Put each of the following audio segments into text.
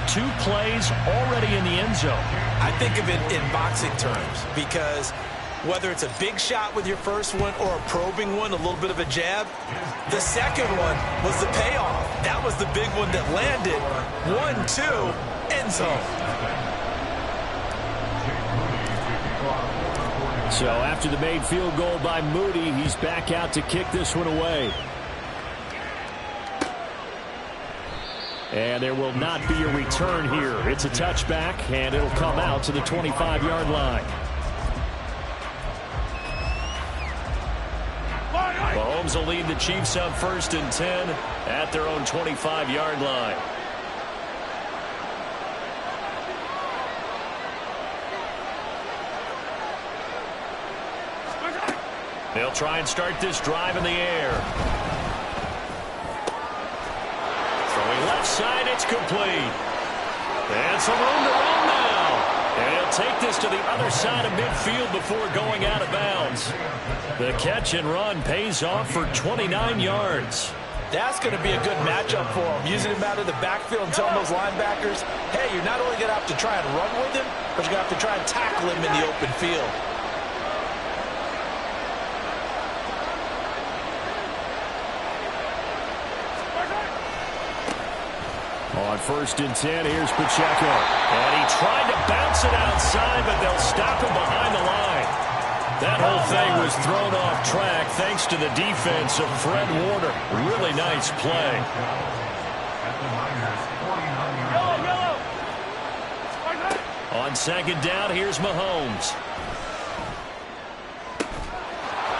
2 plays already in the end zone. I think of it in boxing terms because whether it's a big shot with your first one or a probing one, a little bit of a jab, the second one was the payoff. That was the big one that landed. 1-2, end zone. So after the made field goal by Moody, he's back out to kick this one away. And there will not be a return here. It's a touchback, and it'll come out to the 25-yard line. Mahomes will lead the Chiefs up 1st and 10 at their own 25-yard line. They'll try and start this drive in the air. Throwing left side, it's complete. And some room to run now. And he'll take this to the other side of midfield before going out of bounds. The catch and run pays off for 29 yards. That's going to be a good matchup for him. Using him out of the backfield and telling those linebackers, hey, you're not only going to have to try and run with him, but you're going to have to try and tackle him in the open field. On 1st and 10, here's Pacheco. And he tried to bounce it outside, but they'll stop him behind the line. That whole thing was thrown off track thanks to the defense of Fred Warner. Really nice play. On 2nd down, here's Mahomes.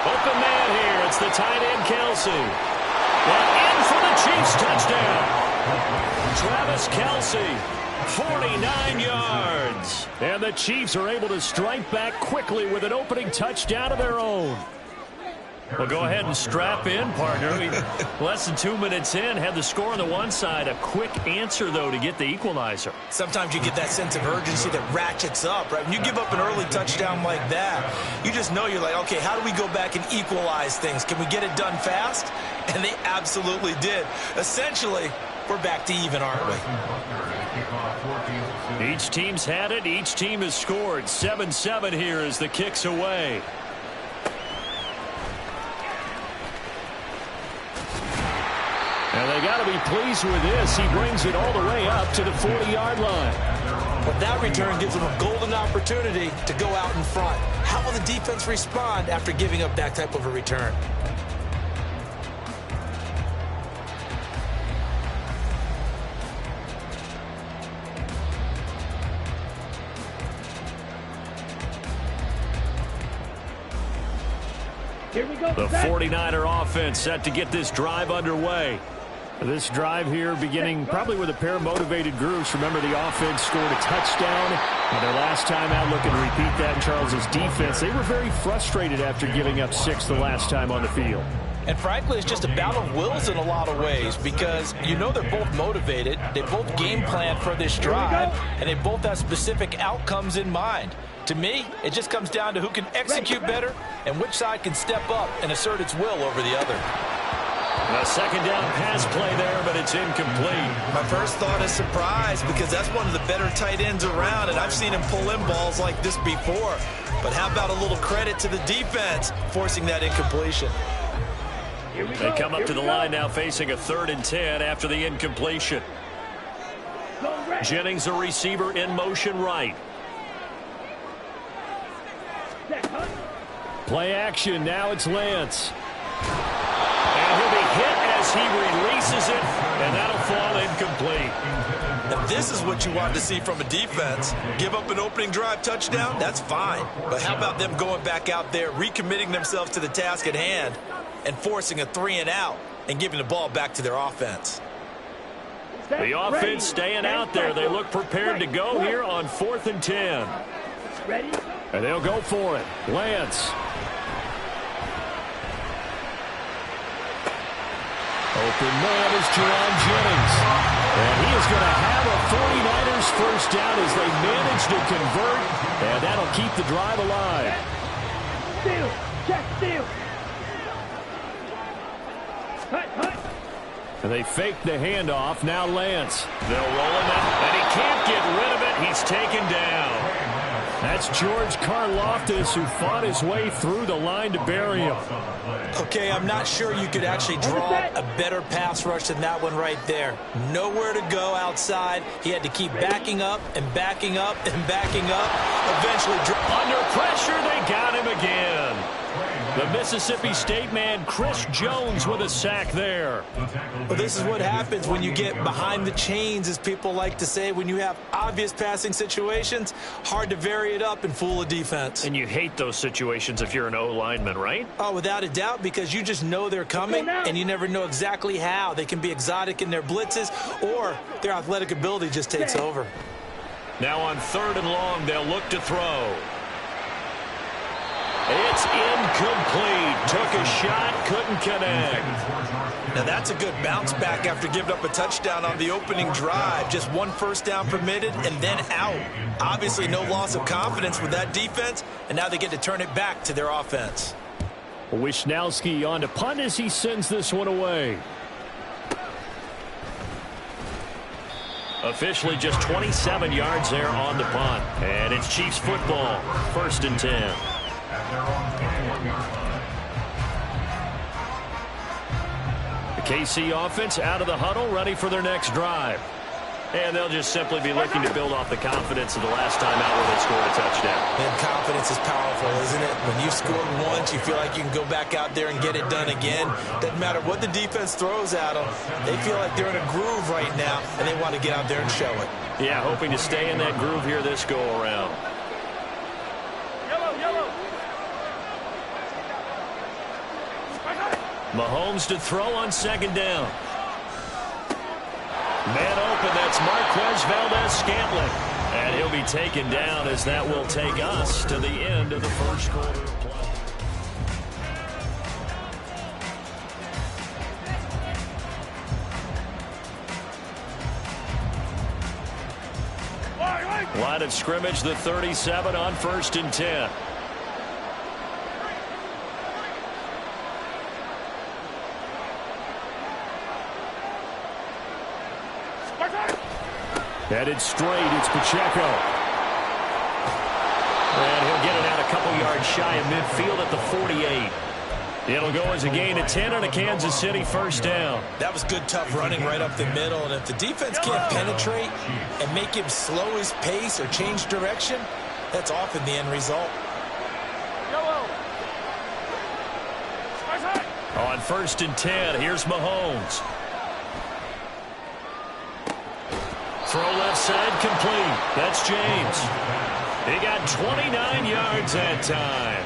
Open man here. It's the tight end, Kelsey. And in for the Chiefs touchdown. Travis Kelce, 49 yards. And the Chiefs are able to strike back quickly with an opening touchdown of their own. Well, go ahead and strap in, partner. Less than 2 minutes in, had the score on the one side. A quick answer, though, to get the equalizer. Sometimes you get that sense of urgency that ratchets up, right? When you give up an early touchdown like that, you just know you're like, okay, how do we go back and equalize things? Can we get it done fast? And they absolutely did. Essentially, we're back to even, aren't we? Each team's had it. Each team has scored. 7-7 here as the kick's away. And they got to be pleased with this. He brings it all the way up to the 40-yard line. But that return gives them a golden opportunity to go out in front. How will the defense respond after giving up that type of a return? Here we go. The 49er offense set to get this drive underway. This drive here beginning probably with a pair of motivated groups. Remember, the offense scored a touchdown. And their last time out, looking to repeat that in Charles's defense. They were very frustrated after giving up 6 the last time on the field. And frankly, it's just a battle of wills in a lot of ways because you know they're both motivated. They both game plan for this drive, and they both have specific outcomes in mind. To me, it just comes down to who can execute better and which side can step up and assert its will over the other. A 2nd down pass play there, but it's incomplete. My first thought is surprise because that's one of the better tight ends around, and I've seen him pull in balls like this before. But how about a little credit to the defense forcing that incompletion? They come up to the line now facing a 3rd and 10 after the incompletion. Jennings, a receiver, in motion right. Play action. Now it's Lance. And he'll be hit as he releases it, and that'll fall incomplete. Now, this is what you want to see from a defense. Give up an opening drive touchdown, that's fine. But how about them going back out there, recommitting themselves to the task at hand, and forcing a 3-and-out and giving the ball back to their offense? The offense staying out there. They look prepared to go here on 4th and 10. Ready? And they'll go for it. Lance. Open man is Jerron Jennings. And he is going to have a 49ers first down as they manage to convert. And that'll keep the drive alive. Steal. Check steal. Hut, hut. And they fake the handoff. Now Lance. They'll roll him out. And he That's George Karlaftis, who fought his way through the line to bury him. Okay, I'm not sure you could actually draw a better pass rush than that one right there. Nowhere to go outside. He had to keep backing up and backing up and backing up. Eventually, under pressure, they got him again. The Mississippi State man, Chris Jones, with a sack there. Well, this is what happens when you get behind the chains, as people like to say. When you have obvious passing situations, hard to vary it up and fool a defense. And you hate those situations if you're an O-lineman, right? Oh, without a doubt, because you just know they're coming, and you never know exactly how. They can be exotic in their blitzes, or their athletic ability just takes over. Now on 3rd and long, they'll look to throw. It's incomplete. Took a shot, couldn't connect. Now that's a good bounce back after giving up a touchdown on the opening drive. Just 1 first down permitted and then out. Obviously no loss of confidence with that defense, and now they get to turn it back to their offense. Wisnowski on to punt as he sends this one away. Officially just 27 yards there on the punt. And it's Chiefs football, 1st and 10. The KC offense out of the huddle, ready for their next drive. And they'll just simply be looking to build off the confidence of the last time out where they scored a touchdown. And confidence is powerful, isn't it? When you've scored once, you feel like you can go back out there and get it done again. Doesn't matter what the defense throws at them. They feel like they're in a groove right now, and they want to get out there and show it. Yeah, hoping to stay in that groove here this go-around. Mahomes to throw on 2nd down. Man open, that's Marquez Valdez-Scantling. And he'll be taken down as that will take us to the end of the 1st quarter of play. Line of scrimmage, the 37 on 1st and 10. Headed straight, it's Pacheco. And he'll get it out a couple yards shy of midfield at the 48. It'll go as a gain of 10 on a Kansas City 1st down. That was good, tough running right up the middle. And if the defense can't penetrate and make him slow his pace or change direction, that's often the end result. On 1st and 10, here's Mahomes. Throw left side complete. That's James. He got 29 yards that time.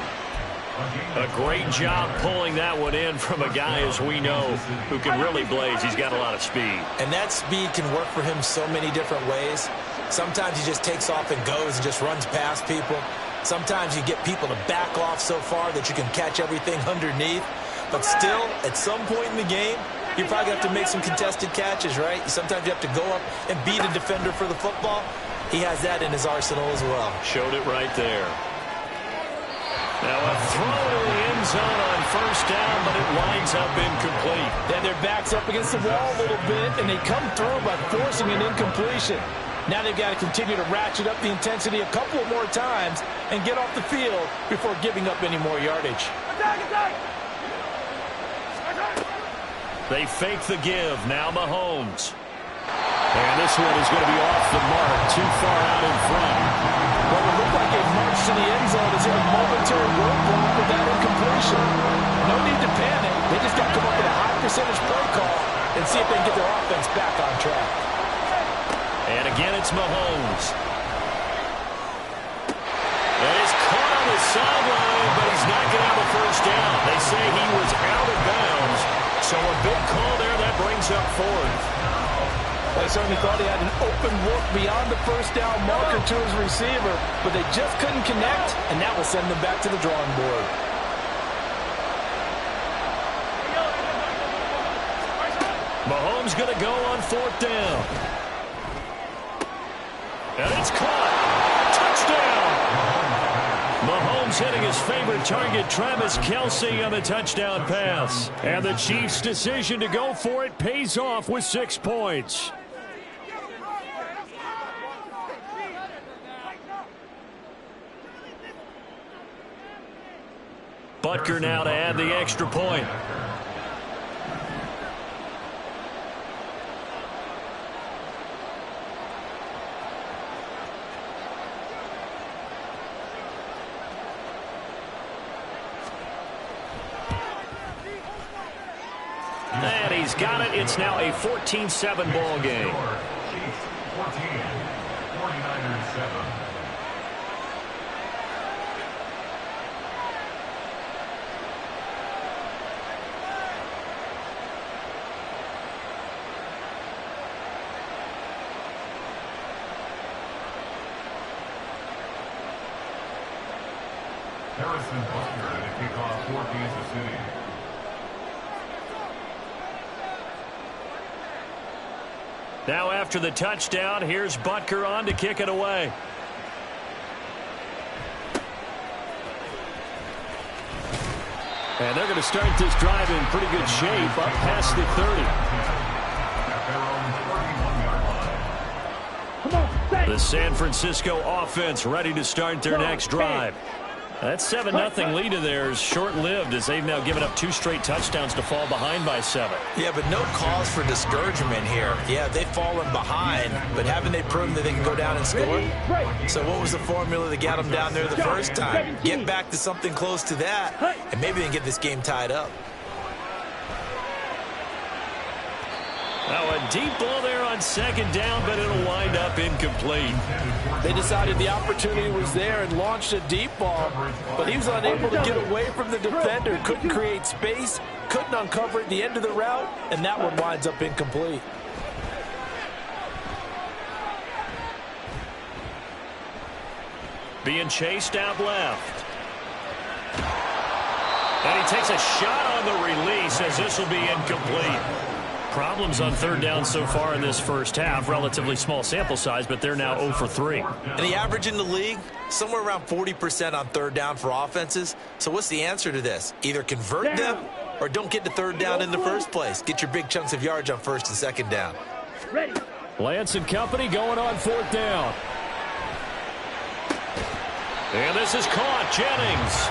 A great job pulling that one in from a guy, as we know, who can really blaze. He's got a lot of speed. And that speed can work for him so many different ways. Sometimes he just takes off and goes and just runs past people. Sometimes you get people to back off so far that you can catch everything underneath. But still, at some point in the game, you probably have to make some contested catches, right? Sometimes you have to go up and beat a defender for the football. He has that in his arsenal as well. Showed it right there. Now a throw to the end zone on 1st down, but it winds up incomplete. Then their back's up against the wall a little bit, and they come through by forcing an incompletion. Now they've got to continue to ratchet up the intensity a couple more times and get off the field before giving up any more yardage. They fake the give. Now Mahomes. And this one is going to be off the mark. Too far out in front. Well, it looked like a march to the end zone is in a momentary roadblock with that incompletion. No need to panic. They just got to come up with a high percentage play call and see if they can get their offense back on track. And again, it's Mahomes. And he's caught on the sideline, but he's not going to have a 1st down. They say he was out of bounds. So a big call there that brings up 4th. They certainly thought he had an open look beyond the 1st down marker to his receiver, but they just couldn't connect, and that will send them back to the drawing board. Mahomes going to go on 4th down. And it's caught. Touchdown. Mahomes hitting his favorite target, Travis Kelce, on the touchdown pass. And the Chiefs' decision to go for it pays off with 6 points. Butker now to add the extra point. And he's got it. It's now a 14-7 ball game. Chiefs 14, 49ers 7. Harrison Butker to kick off for Kansas City. Now after the touchdown, here's Butker on to kick it away. And they're going to start this drive in pretty good shape up past the 30. The San Francisco offense ready to start their next drive. That 7-0 lead of theirs short-lived as they've now given up 2 straight touchdowns to fall behind by 7. Yeah, but no cause for discouragement here. Yeah, they've fallen behind, but haven't they proven that they can go down and score? So what was the formula that got them down there the first time? Get back to something close to that, and maybe they can get this game tied up. Now a deep ball there on second down, but it'll wind up incomplete. They decided the opportunity was there and launched a deep ball, but he was unable to get away from the defender. Couldn't create space, couldn't uncover at the end of the route, and that one winds up incomplete. Being chased out left. And he takes a shot on the release as this will be incomplete. Problems on third down so far in this first half. Relatively small sample size, but they're now 0 for 3. And the average in the league, somewhere around 40% on third down for offenses. So what's the answer to this? Either convert them or don't get to third down in the first place. Get your big chunks of yards on first and second down. Lance and company going on fourth down. And this is caught. Jennings.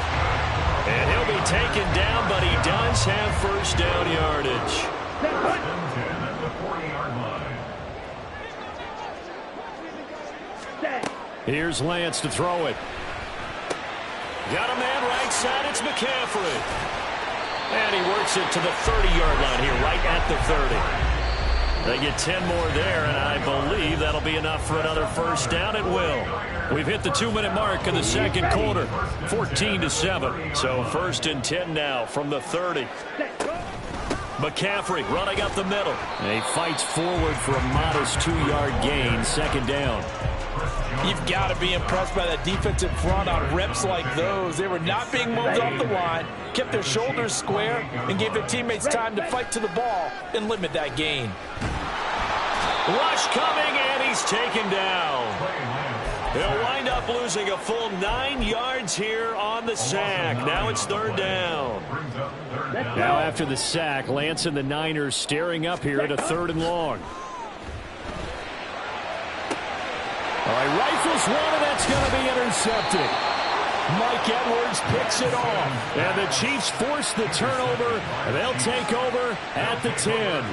And he'll be taken down, but he does have first down yardage. At the 40-yard line. Here's Lance to throw it. Got a man right side. It's McCaffrey. And he works it to the 30-yard line here, right at the 30. They get 10 more there, and I believe that'll be enough for another first down. It will. We've hit the 2-minute mark in the second quarter, 14-7. So first and 10 now from the 30. McCaffrey running up the middle. And he fights forward for a modest 2-yard gain, second down. You've got to be impressed by that defensive front on reps like those. They were not being moved off the line, kept their shoulders square, and gave their teammates time to fight to the ball and limit that gain. Rush coming, and he's taken down. He'll wind up losing a full 9 yards here on the sack. Now it's third down. Now after the sack, Lance and the Niners staring up here at a 3rd and long. All right, rifles one, and that's going to be intercepted. Mike Edwards picks it off. And the Chiefs force the turnover. They'll take over at the 10.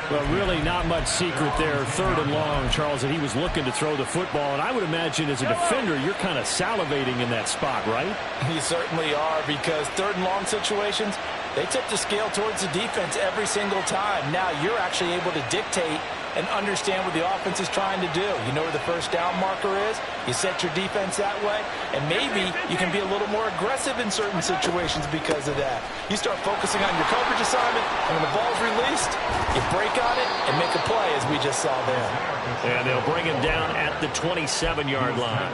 Well, really not much secret there. 3rd and long, Charles, that he was looking to throw the football. And I would imagine as a defender, you're kind of salivating in that spot, right? You certainly are, because 3rd and long situations, they tip the scale towards the defense every single time. Now you're actually able to dictate and understand what the offense is trying to do. You know where the first down marker is. You set your defense that way, and maybe you can be a little more aggressive in certain situations because of that. You start focusing on your coverage assignment, and when the ball's released, you break on it and make a play, as we just saw there. And they'll bring him down at the 27-yard line.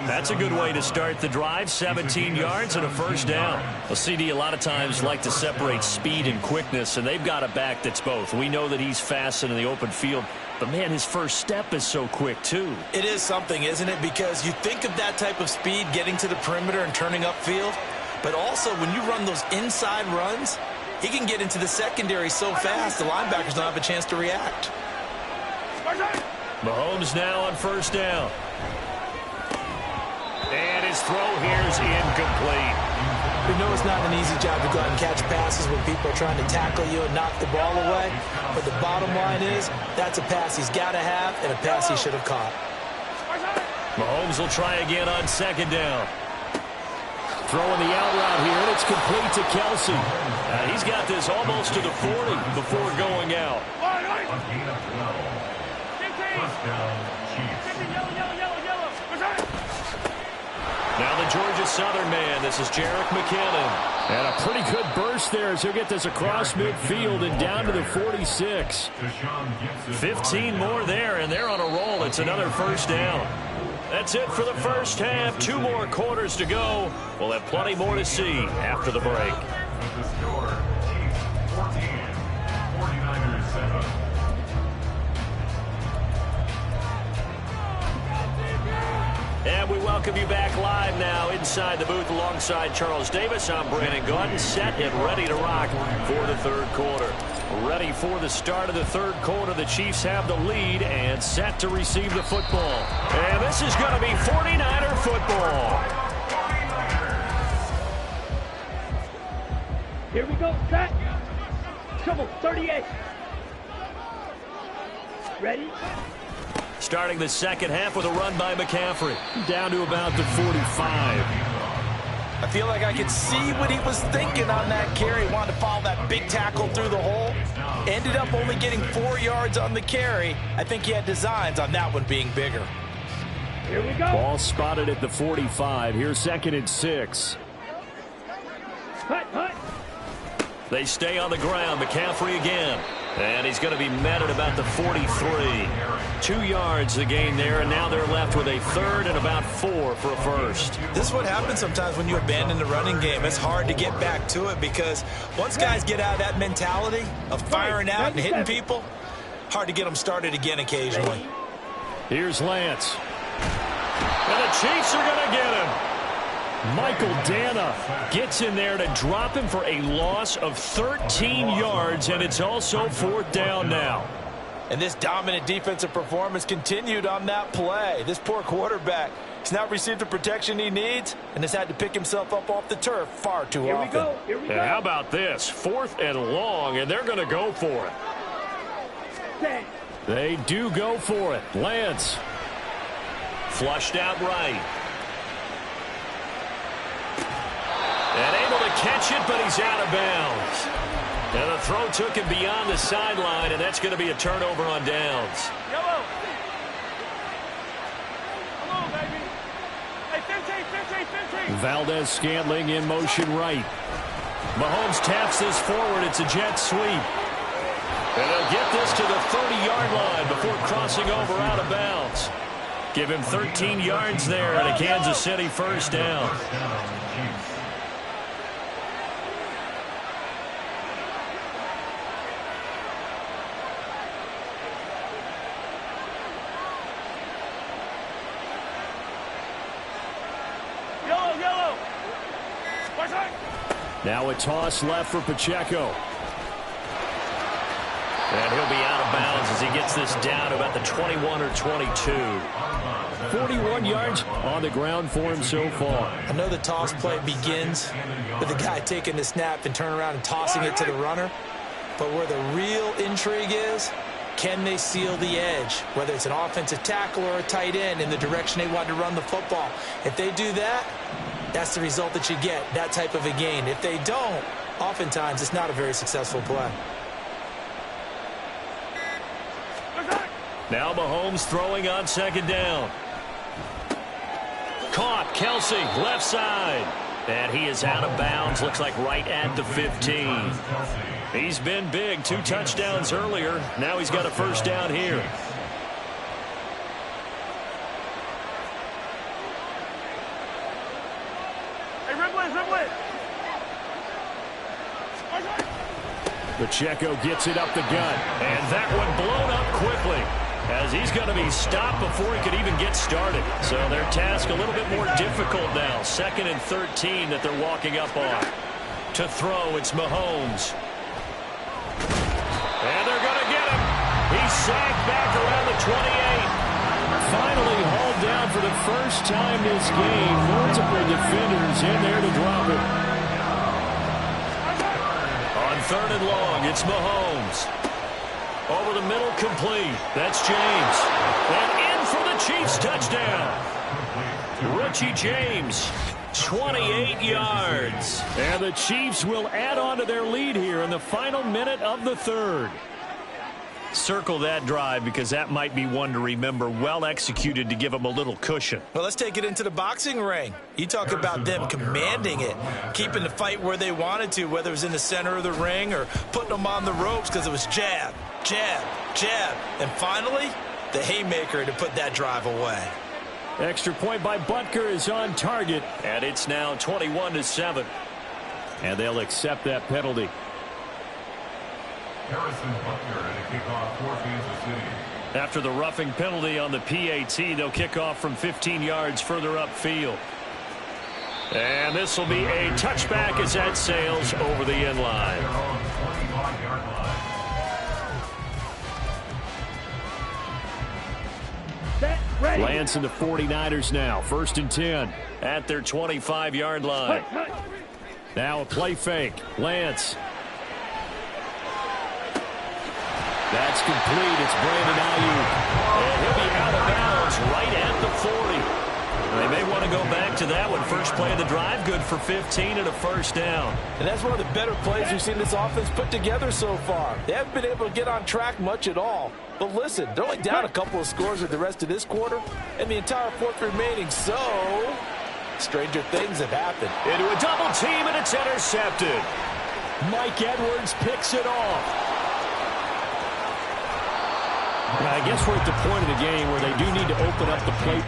That's a good way to start the drive. 17 yards and a first down. Well, CD a lot of times like to separate speed and quickness, and they've got a back that's both. We know that he's fast in the open field, but man, his first step is so quick too. It is something, isn't it? Because you think of that type of speed getting to the perimeter and turning upfield, but also when you run those inside runs, he can get into the secondary so fast the linebackers don't have a chance to react. Mahomes now on first down. And his throw here is incomplete. We know it's not an easy job to go out and catch passes when people are trying to tackle you and knock the ball away. But the bottom line is, that's a pass he's got to have and a pass he should have caught. Mahomes will try again on second down. Throwing the out route here, and it's complete to Kelsey. He's got this almost to the 40 before going out. Now the Georgia Southern man, this is Jerick McKinnon. And a pretty good burst there as he'll get this across midfield and down to the 46. 15 more there, and they're on a roll. It's another first down. That's it for the first half. 2 more quarters to go. We'll have plenty more to see after the break. The score, Chiefs 14, 49ers 7. And we welcome you back live now inside the booth alongside Charles Davis. I'm Brandon Gaudin, set and ready to rock for the third quarter. Ready for the start of the third quarter. The Chiefs have the lead and set to receive the football. And this is going to be 49er football. Here we go, set. Trouble, 38. Ready? Starting the second half with a run by McCaffrey. Down to about the 45. I feel like I could see what he was thinking on that carry. Wanted to follow that big tackle through the hole. Ended up only getting 4 yards on the carry. I think he had designs on that one being bigger. Here we go. Ball spotted at the 45. Here's 2nd and 6. Hut, hut. They stay on the ground. McCaffrey again. And he's going to be met at about the 43. 2 yards the gain there, and now they're left with a third and about 4 for a first. This is what happens sometimes when you abandon the running game. It's hard to get back to it because once guys get out of that mentality of firing out and hitting people, hard to get them started again occasionally. Here's Lance. And the Chiefs are going to get him. Michael Dana gets in there to drop him for a loss of 13 yards, and it's also 4th down now. And this dominant defensive performance continued on that play. This poor quarterback has not received the protection he needs and has had to pick himself up off the turf far too often. Here we go. And how about this? 4th and long, and they're going to go for it. Set. They do go for it. Lance. Flushed out right. And able to catch it, but he's out of bounds. And the throw took him beyond the sideline, and that's going to be a turnover on downs. Yellow. Come on, baby. Hey, 15. Valdez-Scantling in motion right. Mahomes taps this forward. It's a jet sweep. And they'll get this to the 30-yard line before crossing over out of bounds. Give him 13 yards there and a Kansas City first down. Yellow. Now a toss left for Pacheco. And he'll be out of bounds as he gets this down to about the 21 or 22. 41 yards on the ground for him so far. I know the toss play begins with the guy taking the snap and turning around and tossing it to the runner. But where the real intrigue is, can they seal the edge? Whether it's an offensive tackle or a tight end in the direction they want to run the football. If they do that, that's the result that you get, that type of a gain. If they don't, oftentimes it's not a very successful play. Now Mahomes throwing on second down. Caught. Kelsey, left side. And he is out of bounds. Looks like right at the 15. He's been big. 2 touchdowns earlier. Now he's got a first down here. Hey, Ribley. Pacheco gets it up the gut. And that one blown up quickly, as he's going to be stopped before he could even get started. So their task a little bit more difficult now. 2nd and 13 that they're walking up on. To throw, it's Mahomes. And they're going to get him. He's sacked back around the 28. Finally hauled down for the first time this game. Multiple defenders in there to drop him. third and long. It's Mahomes. Over the middle, complete. That's James. And in for the Chiefs touchdown. Richie James, 28 yards. And the Chiefs will add on to their lead here in the final minute of the third. Circle that drive because that might be one to remember. Well executed to give them a little cushion. Well, let's take it into the boxing ring. You talk about them commanding it, keeping the fight where they wanted to, whether it was in the center of the ring or putting them on the ropes because it was jab, jab, jab. And finally, the haymaker to put that drive away. Extra point by Butker is on target. And it's now 21-7. And they'll accept that penalty. Harrison Butker and a kickoff for Kansas City. After the roughing penalty on the PAT, they'll kick off from 15 yards further upfield. And this will be a touchback as that sails over the end line. Their own 25-yard line. Set, ready. Lance and the 49ers now. 1st and 10. At their 25-yard line. Now a play fake. Lance. That's complete. It's Brandon Ayuk. And he'll be out of bounds right at the 40. They may want to go back to that one. First play of the drive, good for 15 and a first down. And that's one of the better plays we've seen this offense put together so far. They haven't been able to get on track much at all. But listen, they're only down a couple of scores with the rest of this quarter and the entire fourth remaining. So, stranger things have happened. Into a double team, and it's intercepted. Mike Edwards picks it off. I guess we're at the point of the game where they do need to open up the plate.